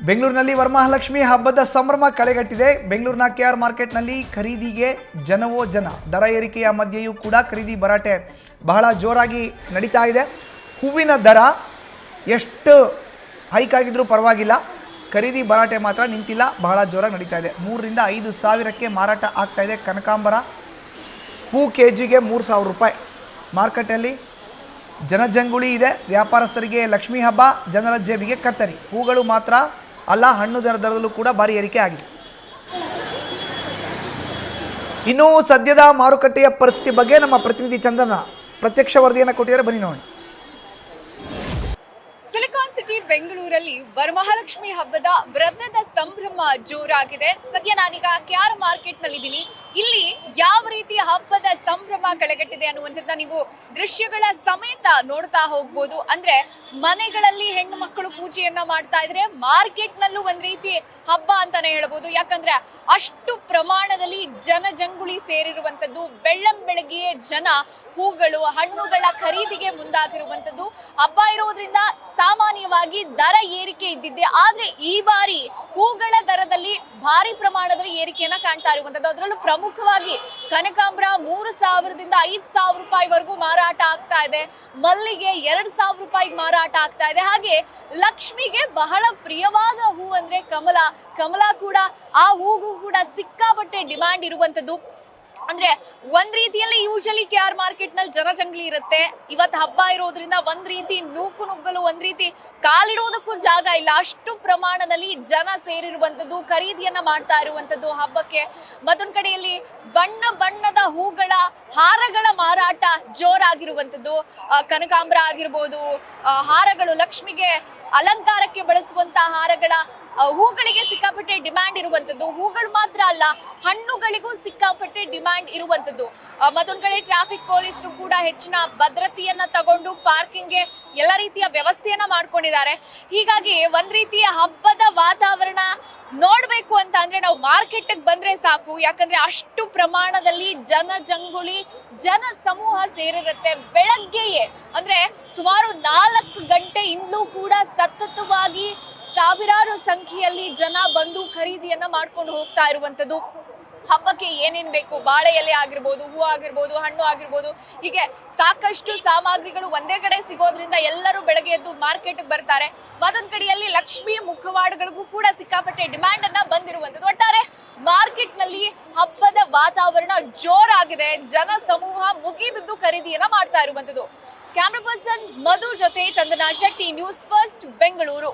ಬೆಂಗಳೂರಿನಲ್ಲಿ ವರಮಹಾಲಕ್ಷ್ಮಿ ಹಬ್ಬದ ಸಂಭ್ರಮ ಕಳೆಗಟ್ಟಿದೆ. ಬೆಂಗಳೂರಿನ ಕೆಆರ್ ಮಾರ್ಕೆಟ್ನಲ್ಲಿ ಖರೀದಿಗೆ ಜನವೋ ಜನ. ದರ ಏರಿಕೆಯ ಮಧ್ಯೆಯೂ ಕೂಡ ಖರೀದಿ ಭರಾಟೆ ಬಹಳ ಜೋರಾಗಿ ನಡೀತಾ ಇದೆ. ಹೂವಿನ ದರ ಎಷ್ಟು ಹೈಕ್ ಆಗಿದ್ರೂ ಪರವಾಗಿಲ್ಲ, ಖರೀದಿ ಭರಾಟೆ ಮಾತ್ರ ನಿಂತಿಲ್ಲ, ಬಹಳ ಜೋರಾಗಿ ನಡೀತಾ ಇದೆ. 3 ರಿಂದ 5 ಸಾವಿರಕ್ಕೆ ಮಾರಾಟ ಆಗ್ತಾ ಇದೆ ಕನಕಾಂಬರ ಹೂ. ಕೆಜಿಗೆ 3,000 ರೂಪಾಯಿ. ಮಾರ್ಕೆಟಲ್ಲಿ ಜನಜಂಗುಳಿ ಇದೆ. ವ್ಯಾಪಾರಸ್ಥರಿಗೆ ಲಕ್ಷ್ಮೀ ಹಬ್ಬ, ಜನರ ಜೇಬಿಗೆ ಕತ್ತರಿ. ಹೂಗಳು ಮಾತ್ರ ಅಲ್ಲ, ಹಣ್ಣು ದರದಲ್ಲೂ ಕೂಡ ಭಾರಿ ಏರಿಕೆ ಆಗಿದೆ. ಇನ್ನು ಸದ್ಯದ ಮಾರುಕಟ್ಟೆಯ ಪರಿಸ್ಥಿತಿ ಬಗ್ಗೆ ನಮ್ಮ ಪ್ರತಿನಿಧಿ ಚಂದನ ಪ್ರತ್ಯಕ್ಷ ವರದಿಯನ್ನು ಕೊಟ್ಟಿದ್ದಾರೆ, ಬನ್ನಿ ನೋಡಿ. ಸಿಲಿಕಾನ್ ಸಿಟಿ ಬೆಂಗಳೂರಲ್ಲಿ ವರಮಹಾಲಕ್ಷ್ಮಿ ಹಬ್ಬದ ವ್ರತದ ಸಂಭ್ರಮ ಜೋರಾಗಿದೆ. ಸದ್ಯ ನಾನೀಗ ಕೆಆರ್ ಮಾರ್ಕೆಟ್ ನಲ್ಲಿ ಇದ್ದೀನಿ. ಇಲ್ಲಿ ಯಾವ ರೀತಿ ಹಬ್ಬದ ಸಂಭ್ರಮ ಕಳೆಗಟ್ಟಿದೆ ಅನ್ನುವಂಥದ್ದನ್ನ ನೀವು ದೃಶ್ಯಗಳ ಸಮೇತ ನೋಡ್ತಾ ಹೋಗ್ಬೋದು. ಅಂದ್ರೆ ಮನೆಗಳಲ್ಲಿ ಹೆಣ್ಣು ಮಕ್ಕಳು ಪೂಜೆಯನ್ನ ಮಾಡ್ತಾ ಇದ್ರೆ, ಮಾರ್ಕೆಟ್ ನಲ್ಲೂ ಒಂದ್ ರೀತಿ ಹಬ್ಬ ಅಂತಾನೆ ಹೇಳ್ಬೋದು. ಯಾಕಂದ್ರೆ ಅಷ್ಟು ಪ್ರಮಾಣದಲ್ಲಿ ಜನಜಂಗುಳಿ ಸೇರಿರುವಂತದ್ದು. ಬೆಳ್ಳಂಬೆಳಗ್ಗೆಯೇ ಜನ ಹೂಗಳು, ಹಣ್ಣುಗಳ ಖರೀದಿಗೆ ಮುಂದಾಗಿರುವಂತದ್ದು. ಹಬ್ಬ ಇರೋದ್ರಿಂದ ಸಾಮಾನ್ಯವಾಗಿ ದರ ಏರಿಕೆ ಇದ್ದಿದ್ದೆ, ಆದ್ರೆ ಈ ಬಾರಿ ಹೂಗಳ ದರದಲ್ಲಿ ಭಾರಿ ಪ್ರಮಾಣದಲ್ಲಿ ಏರಿಕೆಯನ್ನ ಕಾಣ್ತಾ ಇರುವಂತದ್ದು. ಅದರಲ್ಲೂ ಪ್ರಮುಖವಾಗಿ ಕನಕಾಂಬರ 3,000ದಿಂದ 5,000 ರೂಪಾಯಿವರೆಗೂ ಮಾರಾಟ ಆಗ್ತಾ ಇದೆ. ಮಲ್ಲಿಗೆ 2,000 ರೂಪಾಯಿಗೆ ಮಾರಾಟ ಆಗ್ತಾ ಇದೆ. ಹಾಗೆ ಲಕ್ಷ್ಮಿಗೆ ಬಹಳ ಪ್ರಿಯವಾದ ಹೂ ಅಂದ್ರೆ ಕಮಲ ಕೂಡ, ಆ ಹೂಗೂ ಕೂಡ ಸಿಕ್ಕಾಪಟ್ಟೆ ಡಿಮ್ಯಾಂಡ್ ಇರುವಂತದ್ದು. ಅಂದ್ರೆ ಒಂದ್ ರೀತಿಯಲ್ಲಿ ಯೂಶಲಿ ಕೆಆರ್ ಮಾರ್ಕೆಟ್ ನಲ್ಲಿ ಜನಜಂಗ್ಲಿ ಇರುತ್ತೆ. ಇವತ್ತು ಹಬ್ಬ ಇರೋದ್ರಿಂದ ಒಂದ್ ರೀತಿ ನೂಕು ನುಗ್ಗಲು, ಒಂದ್ ರೀತಿ ಕಾಲಿಡೋದಕ್ಕೂ ಜಾಗ ಇಲ್ಲ, ಅಷ್ಟು ಪ್ರಮಾಣದಲ್ಲಿ ಜನ ಸೇರಿರುವಂತದ್ದು, ಖರೀದಿಯನ್ನ ಮಾಡ್ತಾ ಇರುವಂತದ್ದು ಹಬ್ಬಕ್ಕೆ. ಮತ್ತೊಂದ್ ಕಡೆಯಲ್ಲಿ ಬಣ್ಣ ಬಣ್ಣದ ಹೂಗಳ ಹಾರಗಳ ಮಾರಾಟ ಜೋರಾಗಿರುವಂತದ್ದು. ಕನಕಾಂಬರ ಆಗಿರ್ಬೋದು, ಹಾರಗಳು, ಲಕ್ಷ್ಮಿಗೆ ಅಲಂಕಾರಕ್ಕೆ ಬಳಸುವಂತ ಹಾರಗಳ ಹೂಗಳಿಗೆ ಸಿಕ್ಕಾಪಟ್ಟೆ ಡಿಮ್ಯಾಂಡ್ ಇರುವಂತದ್ದು. ಹೂಗಳು ಮಾತ್ರ ಅಲ್ಲ, ಹಣ್ಣುಗಳಿಗೂ ಸಿಕ್ಕಾಪಟ್ಟೆ ಡಿಮ್ಯಾಂಡ್ ಇರುವಂತದ್ದು. ಮತ್ತೊಂದ್ ಕಡೆ ಟ್ರಾಫಿಕ್ ಪೊಲೀಸರು ಕೂಡ ಹೆಚ್ಚಿನ ಭದ್ರತೆಯನ್ನ ತಗೊಂಡು ಪಾರ್ಕಿಂಗ್ಗೆ ಎಲ್ಲ ರೀತಿಯ ವ್ಯವಸ್ಥೆಯನ್ನ ಮಾಡ್ಕೊಂಡಿದ್ದಾರೆ. ಹೀಗಾಗಿ ಒಂದ್ ರೀತಿಯ ಹಬ್ಬದ ವಾತಾವರಣ ನೋಡ್ಬೇಕು ಅಂತ ಅಂದ್ರೆ ನಾವು ಮಾರ್ಕೆಟ್ ಬಂದ್ರೆ ಸಾಕು. ಯಾಕಂದ್ರೆ ಅಷ್ಟು ಪ್ರಮಾಣದಲ್ಲಿ ಜನಜಂಗುಳಿ, ಜನ ಸಮೂಹ ಸೇರಿರುತ್ತೆ. ಬೆಳಗ್ಗೆಯೇ ಅಂದ್ರೆ ಸುಮಾರು 4 ಗಂಟೆಯಿಂದಲೂ ಕೂಡ ಸತತವಾಗಿ ಸಾವಿರಾರು ಸಂಖ್ಯೆಯಲ್ಲಿ ಜನ ಬಂದು ಖರೀದಿಯನ್ನ ಮಾಡ್ಕೊಂಡು ಹೋಗ್ತಾ ಇರುವಂತದ್ದು. ಹಬ್ಬಕ್ಕೆ ಏನೇನ್ ಬೇಕು, ಬಾಳೆ ಎಲೆ ಆಗಿರ್ಬೋದು, ಹೂ ಆಗಿರ್ಬೋದು, ಹಣ್ಣು ಆಗಿರ್ಬೋದು, ಹೀಗೆ ಸಾಕಷ್ಟು ಸಾಮಗ್ರಿಗಳು ಒಂದೇ ಕಡೆ ಸಿಗೋದ್ರಿಂದ ಎಲ್ಲರೂ ಬೆಳಗ್ಗೆ ಎದ್ದು ಮಾರ್ಕೆಟ್ ಬರ್ತಾರೆ. ಮತ್ತೊಂದ್ ಕಡೆಯಲ್ಲಿ ಲಕ್ಷ್ಮಿ ಮುಖವಾಡಗಳಿಗೂ ಕೂಡ ಸಿಕ್ಕಾಪಟ್ಟೆ ಡಿಮ್ಯಾಂಡ್ ಅನ್ನ ಬಂದಿರುವಂತದ್ದು. ಒಟ್ಟಾರೆ ಮಾರ್ಕೆಟ್ ನಲ್ಲಿ ಹಬ್ಬದ ವಾತಾವರಣ ಜೋರಾಗಿದೆ. ಜನ ಸಮೂಹ ಮುಗಿಬಿದ್ದು ಖರೀದಿಯನ್ನ ಮಾಡ್ತಾ ಇರುವಂತದ್ದು. ಕ್ಯಾಮ್ರಾ ಪರ್ಸನ್ ಮಧು ಜೊತೆ ಚಂದನಾ ಶೆಟ್ಟಿ, ನ್ಯೂಸ್ ಫಸ್ಟ್, ಬೆಂಗಳೂರು.